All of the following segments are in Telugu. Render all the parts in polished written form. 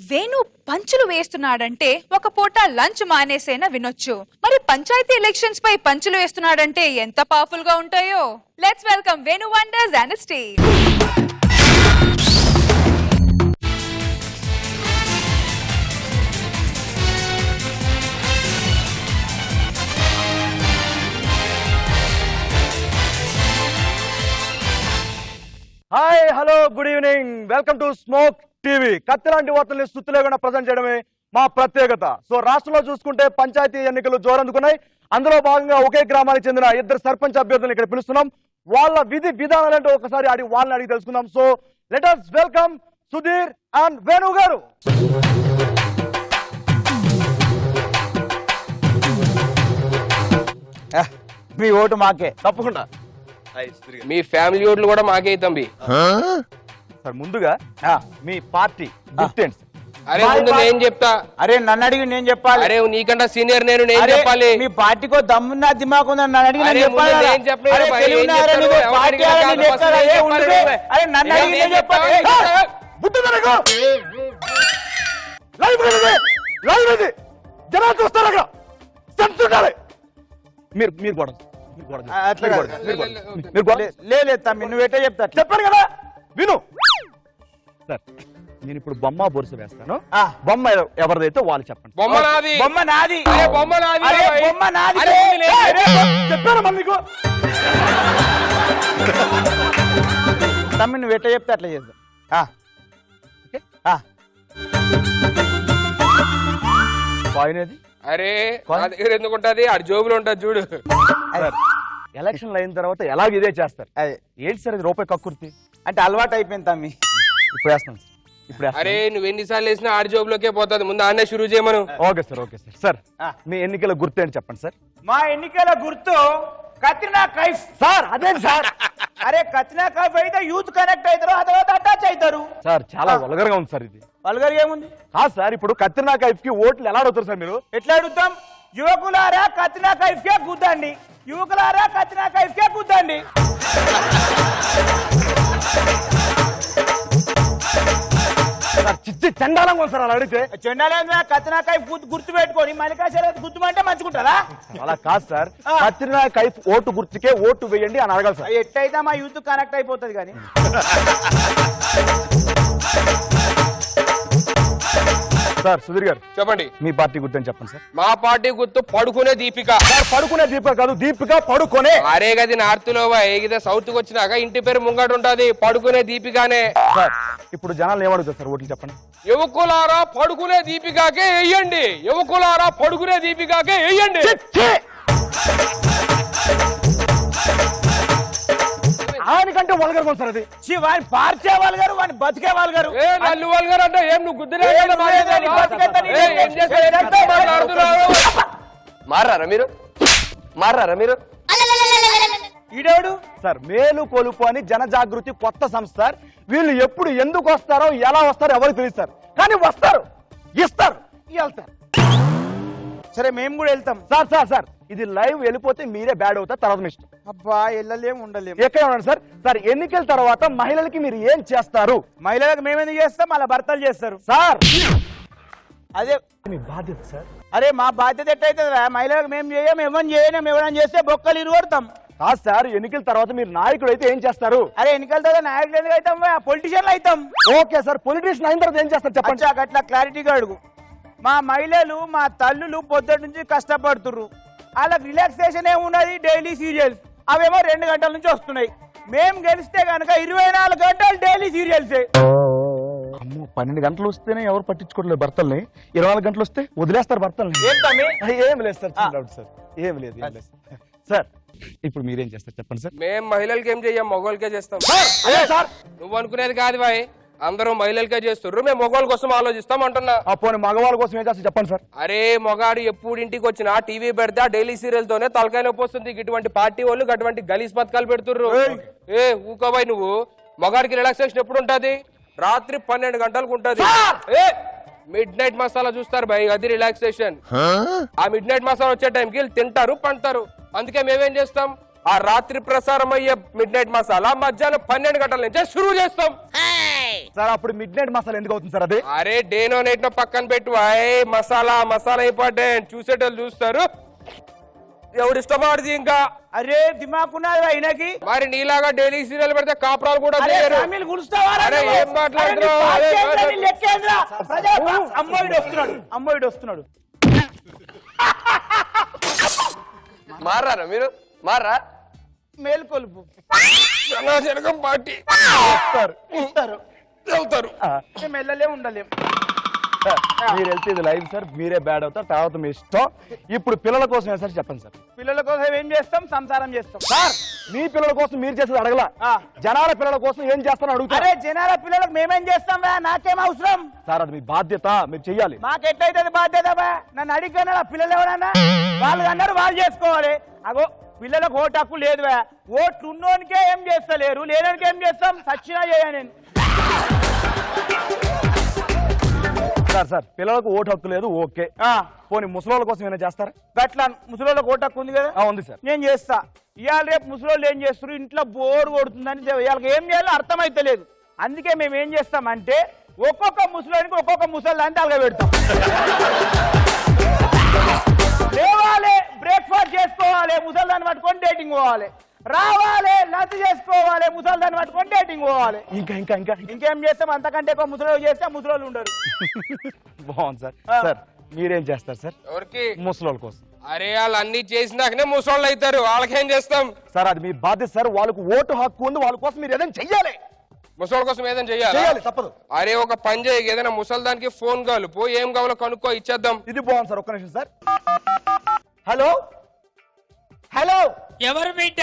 వేణు పంచులు వేస్తున్నాడంటే ఒక పూట లంచ్ మానేసేనా వినొచ్చు. మరి పంచాయతీ ఎలక్షన్స్ పై పంచులు వేస్తున్నాడంటే ఎంత పవర్ఫుల్ గా ఉంటాయో. Let's welcome Venu wonders and stage. Hi hello good evening, welcome to smoke TV. కత్తి లాంటి వార్తల్ని సుత్తి లేకుండా ప్రజెంట్ చేయడమే మా ప్రత్యేకత. సో రాష్ట్రంలో చూసుకుంటే పంచాయతీ ఎన్నికలు జోరందుకున్నాయి. అందులో భాగంగా ఒకే గ్రామానికి చెందిన 2 సర్పంచ్ అభ్యర్థులను ఇక్కడ పిలుస్తున్నాం. వాళ్ళ విధి విధానాలంటే ఒకసారి వాళ్ళని అడిగి తెలుసుకుందాం. So let us welcome Sudheer and Venu గారు. మీ ఓటు మాకే. తప్పకుండా. మీ ఫ్యామిలీ ఓట్లు కూడా మాకే తంబి. సార్ ముందుగా మీ పార్టీ గుర్తేంటి? అరే ముందు నేను చెప్తా. అరే నన్ను అడిగి నేను చెప్పాలి. అరే నీకంటే సీనియర్ నేను చెప్పాలి. మీ పార్టీకో దమ్మున్నా దిమాకు నన్ను అడిగి నేను చెప్పాలి. జనాలు చూస్తారు అక్కడ సెన్స్ ఉండాలి. మీరు కూడా లేదు తమ్మి నువ్వేటే చెప్తా. చెప్పాను కదా విను. సార్ నేను ఇప్పుడు బొమ్మ బొరుసు వేస్తాను. బొమ్మ ఎవరిదైతే వాళ్ళు చెప్పండి. బొమ్మ నాది. బొమ్మ నాది. బొమ్మ నాది. బొమ్మ నాది. చెప్పాను మళ్ళీ నీకు. తమ్మి నువ్వేటే చెప్తే అట్లా చేద్దాం. పాయినది. అరే నా దగ్గర ఎందుకు ఉంటది? ఆడి జోబులు ఉంటది చూడు. ఎలక్షన్లు అయిన తర్వాత ఎలాగ ఇదే చేస్తారు. ఏంటి సార్ ఇది రూపాయి కక్కుర్తి అంటే అలవాటు అయిపోయింది తమ్మి. ఇప్పుడు వేస్తాను ఇప్పుడు. అరే నువ్వు ఎన్నిసార్లు వేసినా ఆడి జోబులోకే పోతుంది. ముందు ఆడనే షురూ చేయమను. Okay sir okay sir. Sir మీ ఎన్నికల గుర్తు ఏంటి చెప్పండి సార్. మా ఎన్నికల గుర్తు కత్రినా కైఫ్ సార్. అదేంటి సార్? అరే కత్రినా కైఫ్ అయితే యూత్ కనెక్ట్ అవుతారు, ఆ తర్వాత అటాచ్ అవుతారు. సార్ చాలా వల్గర్ గా ఉంది సార్ ఇది. వల్గర్ ఏముంది? కాదు సార్, ఇప్పుడు కత్రినా కైఫ్ కి ఓట్లు ఎలా అడుగుతారు సార్ మీరు? ఎట్లా అడుగుతాం? యువకులారా కత్రినా కైఫ్ కే గుద్దండి, యువకులారా కత్రినా కైఫ్ కే గుద్దండి. చిచ్చి చండాలంగా ఉంది సార్ అలా అడిగితే. చెండాలేంద్ర కత్రినా కైఫ్ గుర్తు పెట్టుకొని మల్లికార్జున గుర్తుమంటే మంచుకుంటారా? అలా కాదు సార్, కత్రినా కైఫ్ ఓటు గుర్తుకే ఓటు వేయండి అని అడగాలి సార్. ఎట్టయితే మా యూత్ కనెక్ట్ అయిపోతుంది. కానీ సార్ సుధీర్ గారు చెప్పండి మీ పార్టీ గుర్తు అని చెప్పండి సార్. మా పార్టీ గుర్తు పడుకునే దీపిక. పడుకునే దీపిక కాదు, దీపిక పడుకునే. అరే గది నార్త్ లో ఏగితే సౌత్ కి వచ్చినాక ఇంటి పేరు ముంగట ఉంటది, పడుకునే దీపికానే. సార్ ఇప్పుడు జనాలు ఏమడుగుతారు సార్ ఓట్లు చెప్పండి. యువకులారా పడుకునే దీపికాకే వేయండి, యువకులారా పడుకునే దీపికాకే వేయండి. ఆయనకంటే వల్గర్ ఉంది సార్ అది. వాడిని పార్చే వాళ్ళు గారు, వాడిని బతికే వాళ్ళు గారు. నల్లు వాళ్ళు గారు అంటే ఏం నువ్వు గుద్దులే మారారా మీరు? ఈడేవుడు సార్ మేలు కొలుపు అని జనజాగృతి కొత్త సంస్థ. వీళ్ళు ఎప్పుడు ఎందుకు వస్తారో ఎలా వస్తారో ఎవరికి తెలియదు సార్. కానీ వస్తారు, ఇస్తారు, వెళ్తారు. సరే మేము కూడా వెళ్తాం సార్. సార్ సార్ ఇది లైవ్ వెళ్ళిపోతే మీరే బ్యాడ్ అవుతారు, తర్వాత మీ ఇష్టం. అబ్బా వెళ్ళలేము ఉండలేము. ఎక్కడ ఉన్నాడు సార్? సార్ ఎన్నికల తర్వాత మహిళలకి మీరు ఏం చేస్తారు? మహిళలకు మేమెందుకు చేస్తాం, వాళ్ళ భర్తలు చేస్తారు సార్. అదే మీ బాధ్యత సార్. అరే మా బాధ్యత ఎట్టయితుందా? మహిళలకు మేము చేయం, ఎవరిని చేయలేం. ఎవరైనా చేస్తే బొక్కలు ఇరుగొడతాం. కాదు సార్, ఎన్నికల తర్వాత మీరు నాయకుడు అయితే ఏం చేస్తారు? అరే ఎన్నికల తర్వాత నాయకులు ఎందుకు అవుతాం? పొలిటీషియన్లు అవుతాం. ఓకే సార్, పొలిటీషియన్ అయిన తర్వాత ఏం చేస్తారు చెప్పండి. అట్లా క్లారిటీగా అడుగు. మా మహిళలు మా తల్లులు పొద్దుటి నుంచి కష్టపడుతుర్రు. వాళ్ళకి రిలాక్సేషన్ ఏమున్నది? Daily serials. అవేమో 2 గంటల నుంచి వస్తున్నాయి. మేము గెలిస్తే కనుక 24 గంటలు డైలీ సీరియల్సే. 12 గంటలు వస్తేనే ఎవరు పట్టించుకోవట్లేదు భర్తల్ని. 24 గంటలు వస్తే వదిలేస్తారు భర్తల్ని. ఏం లేదు సార్, సార్ ఏం లేదు సార్. ఇప్పుడు మీరేం చేస్తారు చెప్పండి సార్. మేము మహిళలకి ఏం చెయ్యం, మగవాళ్ళకే చేస్తాం. సార్ నువ్వు అనుకునేది కాదు బాయ్, అందరూ మహిళలకే చేస్తుర్రు, మేము మగవాళ్ళ కోసం ఆలోచిస్తాం అంటున్నా. పోనీ మగవాళ్ళ కోసం ఏం చేస్తారు చెప్పండి సార్. అరే మగాడు ఎప్పుడు ఇంటికి వచ్చినా టీవీ పెడితే డైలీ సీరియల్ తోనే తలకాయ నొప్పి వస్తుంది. ఇటువంటి పార్టీ వాళ్ళు అటువంటి గలీజ్ పథకాలు పెడుతుర్రు. ఊకోబాయ్ నువ్వు. మగాడికి రిలాక్సేషన్ ఎప్పుడు ఉంటది? రాత్రి 12 గంటలకు ఉంటది. మిడ్ నైట్ మసాలా చూస్తారు బాయ్, అది రిలాక్సేషన్. ఆ మిడ్ నైట్ మసాలా వచ్చే టైంకి తింటారు, పంటారు. అందుకే మేమేం చేస్తాం, ఆ రాత్రి ప్రసారం అయ్యే మిడ్ నైట్ మసాలా మధ్యాహ్నం 12 గంటల నుంచే షురూ చేస్తాం. సార్ అప్పుడు మిడ్ నైట్ మసాలా ఎందుకు అవుతుంది సార్ అది? అరే డేనో నైట్ నో పక్కన పెట్టు అయ్ మసాలా ఇంపార్టెంట్, చూసేటోళ్ళు చూస్తారు, ఎవడు ఇష్టపడది ఇంకా. అరే దిమాకున్నది ఆయనకి. మరి నీలాగా డైలీ సీరియల్ పెడితే కాపురాలు కూడా అరే చేయరు. ఫ్యామిలీ గుడుస్తావారా అరే నువ్వు? ఏం మాట్లాడుతున్నావు? అరే నీ అరే, పార్టీ ఏంట్రా, నీ లెక్కేంట్రా? అరే. అమ్మోయుడు వస్తున్నాడు. మారారా మీరు? మారా మేల్కొలుపు జనగం పార్టీ ఇస్తారు. వెళ్తారు. మేము వెళ్ళలే ఉండలేం. సార్, మీరు వెళ్తే ఇది లైవ్ సార్, మీరే బ్యాడ్ అవుతారు, తర్వాత మీ ఇష్టం. ఇప్పుడు పిల్లల కోసం ఏం సార్ చెప్పండి సార్. పిల్లల కోసం ఏం చేస్తాం? సంసారం చేస్తాం. సార్ మీ పిల్లల కోసం మీరు చేసేది అడగలా, ఆ. జనాల పిల్లల కోసం ఏం చేస్తారని అడుగుతారు. అరే జనాల పిల్లలకు మేమేం చేస్తాం బా? నాకేం అవసరం? సార్ అది మీ బాధ్యత, మీరు చెయ్యాలి. మాకెట్లయితే బాధ్యత బా? నన్ను అడిగాను పిల్లలు ఎవరన్నా? వాళ్ళు అన్నారు వాళ్ళు చేసుకోవాలి. అగో పిల్లలకు ఓటు హక్కు లేదు బా. ఓట్లు ఉన్నోనికే ఏం చేస్తలేరు, లేనోనికే ఏం చేస్తాం? సచ్చినా చేయ నేను. సార్ పిల్లలకు ఓటు హక్కు లేదు, ఓకే. పోనీ ముసలోళ్ళ కోసం ఏమైనా చేస్తారా? గట్లా ముసలోళ్ళకి ఓటు హక్కు ఉంది కదా, ఉంది సార్. నేను చేస్తా. ఇవాళ రేపు ముసలోళ్ళు ఏం చేస్తారు, ఇంట్లో బోర్ కొడుతుందని వాళ్ళకి ఏం చేయాలో అర్థమైతలేదు. అందుకే మేము ఏం చేస్తామంటే ఒక్కొక్క ముసలోనికి ఒక్కొక్క ముసలాన్ని తలగా పెడతాం. లేవాలి, బ్రేక్ఫాస్ట్ చేసుకోవాలి, ముసల్దాన్ని పట్టుకొని డేటింగ్ పోవాలి. రావాలి, లంచ్ చేసుకోవాలి, ముసల్దాన్ని పట్టుకొని డేటింగ్ పోవాలి. ఇంకేం చేస్తాం? అంతకంటే ఎక్కువ ముసలోళ్ళు చేస్తే ముసలోళ్ళు ఉండరు. బాగుంది సార్. సార్ మీరేం చేస్తారు సార్ ఎవరికి? ముసలోళ్ళ కోసం? అరే వాళ్ళు అన్ని చేసినాకనే ముసోళ్ళు అవుతారు, వాళ్ళకేం చేస్తాం? సార్ అది మీ బాధ్యత సార్, వాళ్ళకు ఓటు హక్కు ఉంది, వాళ్ళ కోసం మీరు ఏదైనా చెయ్యాలి. ముసోళ్ళ కోసం ఏదైనా చెయ్యాలి, తప్పదు. అరే ఒక పని చేయి, ఏదైనా ముసల్దానికి ఫోన్ కలుపు, ఏం కావాలో కనుక్కో, ఇచ్చేద్దాం. ఇది బాగుంది సార్, ఒక్క నిమిషం సార్. హలో హలో ఎవరు బిడ్డ?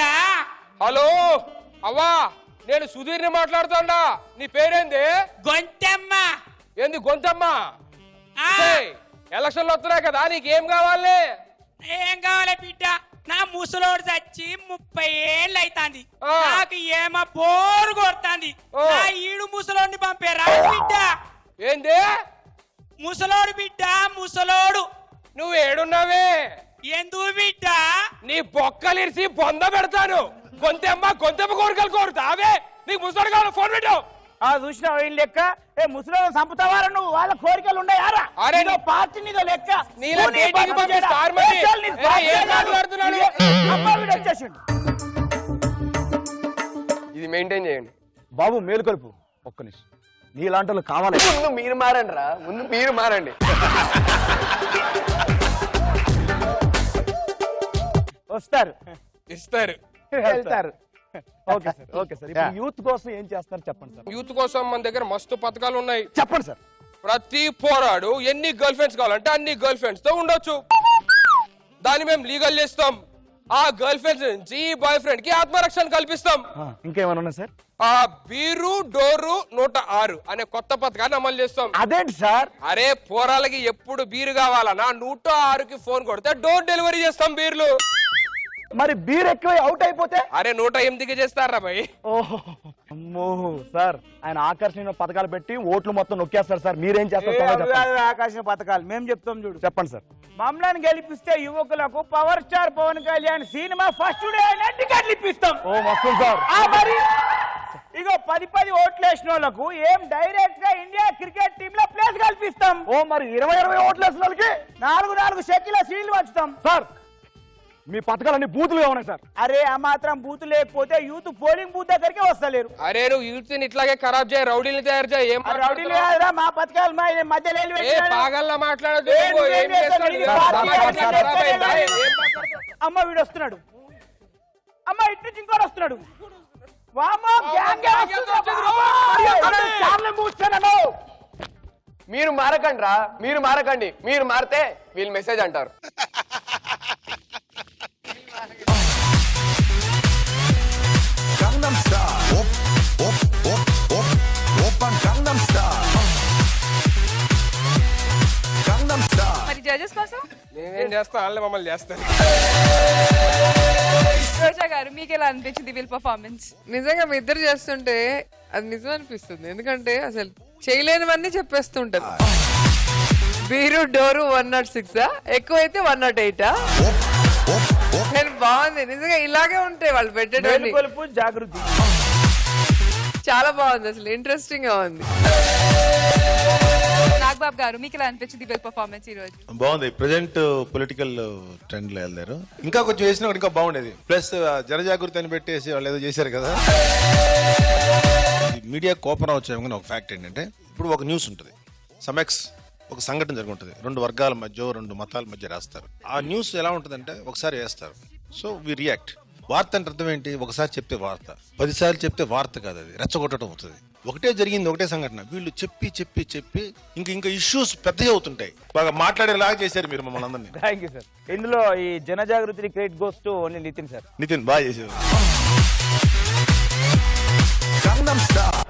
హలో అవ్వా, నేను సుధీర్ని మాట్లాడుతాడా. నీ పేరేంది? గొంతెమ్మ. ఏంది గొంతమ్మ? ఆ, ఎలక్షన్లు వస్తున్నాయి కదా, నీకేం కావాలి? ఏం కావాలి బిడ్డ? నా ముసలోడు చచ్చి 30 ఏళ్ళు అవుతాంది. ఆ. నాకు ఏమో బోరు కొడుతుంది. ఓ. నా ఈడు ముసలోడిని పంపేరా బిడ్డ? ఏంది ముసలోడు బిడ్డ, ముసలోడు. నువ్వు ఏడున్నావే? ఎందుకు బిడ్డ? నీ బొక్కలిరిసి బొంద పెడతాను. గొంతెమ్మ కోరికలు కోరుతావే. నీకు ముసలి కావాలి, ఫోన్ పెట్టు. చూసినావు వీళ్ళ లెక్క? ముసలోళ్ళు చంపుతావారా నువ్వు? వాళ్ళ కోరికలు ఉన్నాయారా? అరే నీదో పార్టీ, నీదో లెక్క. నీలా నువ్వు నీ డేటింగ్ పనులు పంపి చేయరా? Star money. ఏ చాలు నీ ఏ, పార్టీ ఏం కాదు. మాట్లాడుతున్నాడు? అమ్మ వీడు వచ్చేసిండు. ఇది మెయింటైన్ చేయండి. బాబు మేలుకొలుపు, ఒక్క నిమిషం. నీలాంటి వాళ్ళు కావాలి. ముందు మీరు మారండి రా, ముందు మీరు మారండి. వస్తారు, ఇస్తారు. వెళ్తారు. Okay sir, okay sir. ఇప్పుడు యూత్ కోసం ఏం చేస్తారు చెప్పండి సార్. యూత్ కోసం మన దగ్గర మస్తు పథకాలు ఉన్నాయి. చెప్పండి సార్. ప్రతి పోరాడు ఎన్ని గర్ల్ ఫ్రెండ్స్ కావాలంటే అన్ని గర్ల్ ఫ్రెండ్స్ తో ఉండొచ్చు. దాన్ని మేము లీగల్ చేస్తాం. ఆ గర్ల్ ఫ్రెండ్స్ నుంచి బాయ్ ఫ్రెండ్ కి ఆత్మరక్షణ కల్పిస్తాం. ఇంకేమైనా ఉన్నాయి సార్? ఆ బీరు డోరు 106 అనే కొత్త పథకాన్ని అమలు చేస్తాం. అదేంటి సార్? అరే పోరాలకి ఎప్పుడు బీరు కావాలన్నా 106కి ఫోన్ కొడితే డోర్ డెలివరీ చేస్తాం బీర్లు. మరి బీర్ ఎక్కువ అవుట్ అయిపోతే? అరే 108కి చేస్తారా భయ్? ఓహో అమ్మో సార్, ఆయన ఆకర్షణ పథకాలు పెట్టి ఓట్లు మొత్తం నొక్కేస్తారు సార్. మీరేం చేస్తారు త్వరగా చెప్పండి. ఆకాశ పథకాలు మేము చెప్తాం చూడు. చెప్పండి సార్. మమ్మల్ని గెలిపిస్తే యువకులకు power star Pawan Kalyan cinema first day టికెట్లు ఇప్పిస్తాం. ఓ మస్తు సార్. మరి ఇగో 10 ఓట్లు వేసిన వాళ్ళకు ఏం డైరెక్ట్ గా ఇండియా క్రికెట్ టీమ్ లో ప్లేస్ కల్పిస్తాం. ఓ మరి 20 ఓట్లు వేసిన వాళ్ళకి 4 షెక్కిల సీట్లు పంచుతాం. సార్ మీ పథకాలన్నీ బూతులుగా ఉన్నాయి సార్. అరే ఆ మాత్రం బూత్ లేకపోతే యూత్ పోలింగ్ బూత్ దగ్గరికి వస్తలేరు. అరే నువ్వు యూత్ ని ఇట్లాగే ఖరాబ్ చేయి, రౌడీని తయారు చేయి. ఏం రౌడీలు కాదురా, మా పథకాలు మా మధ్యలో వెళ్ళి ఏ పెట్టినాడు. పాగల్లా మాట్లాడదు. ఏం చేస్తాడు? ఇది పార్టీ అమ్మ వీడు వస్తున్నాడు. అమ్మ ఇటు నుంచి ఇంకోటి వస్తున్నాడు. వామ్మో, గ్యాంగే వస్తుంది. చార్లీ మూస్తాను. మీరు మారకండి రా, మీరు మారకండి. మీరు మారితే వీళ్ళు మెసేజ్ అంటారు. Gangnam Style. Op, op, op, op, op on Gangnam Style. Gangnam Style. మరి జడ్జెస్ కోసం నేనేం చేస్తా, వాళ్ళే మమ్మల్ని చేస్తారు. రోజా గారు మీకు ఎలా అనిపించింది వీళ్ళ పర్ఫార్మెన్స్? నిజంగా మీ ఇద్దరు చేస్తుంటే అది నిజం అనిపిస్తుంది. ఎందుకంటే అసలు చేయలేనివన్నీ చెప్పేస్తుంటది. బీరు డోరు 106 ఎక్కువైతే 108. నేను బాగుంది నిజంగా. ఇలాగే ఉంటాయి వాళ్ళు పెట్టేటప్పుడు. మేలుకొలుపు, జాగృతి. చాలా బాగుంది, అసలు ఇంట్రెస్టింగ్ గా ఉంది. నాగబాబు గారు మీకు ఎలా అనిపించింది వీళ్ళ పర్ఫార్మెన్స్ ఈ రోజు? బాగుంది. ప్రజెంట్ పొలిటికల్ ట్రెండ్ లో వెళ్లారు. ఇంకా కొంచెం వేసినా ఇంకా బాగుండేది. ప్లస్ జనజాగృతి అని పెట్టేసి వాళ్ళు ఏదో చేశారు కదా. మీడియా కోపం వచ్చాము కానీ ఒక ఫ్యాక్ట్ ఏంటంటే, ఇప్పుడు ఒక న్యూస్ ఉంటుంది, సమెక్స్ ఒక సంఘటన జరుగుతుంది, 2 వర్గాల మధ్య 2 మతాల మధ్య రాస్తారు. ఆ న్యూస్ ఎలా ఉంటుందంటే ఒకసారి వేస్తారు, సో వి రియాక్ట్. వార్త అంటే అర్థం ఏంటి? ఒకసారి చెప్తే వార్త, 10 సార్లు చెప్తే వార్త కాదు, అది రెచ్చగొట్టడం అవుతుంది. ఒకటే జరిగింది, ఒకటే సంఘటన, వీళ్ళు చెప్పి చెప్పి చెప్పి ఇంకా ఇష్యూస్ పెద్దగా అవుతుంటాయి. బాగా మాట్లాడేలాగా చేశారు మీరు మమ్మల్ని అందరినీ. Thank you sir. ఇందులో ఈ జనజాగృతి credit goes to only Nitin sir. Nitin బాగా చేశారు. Gangnam Style.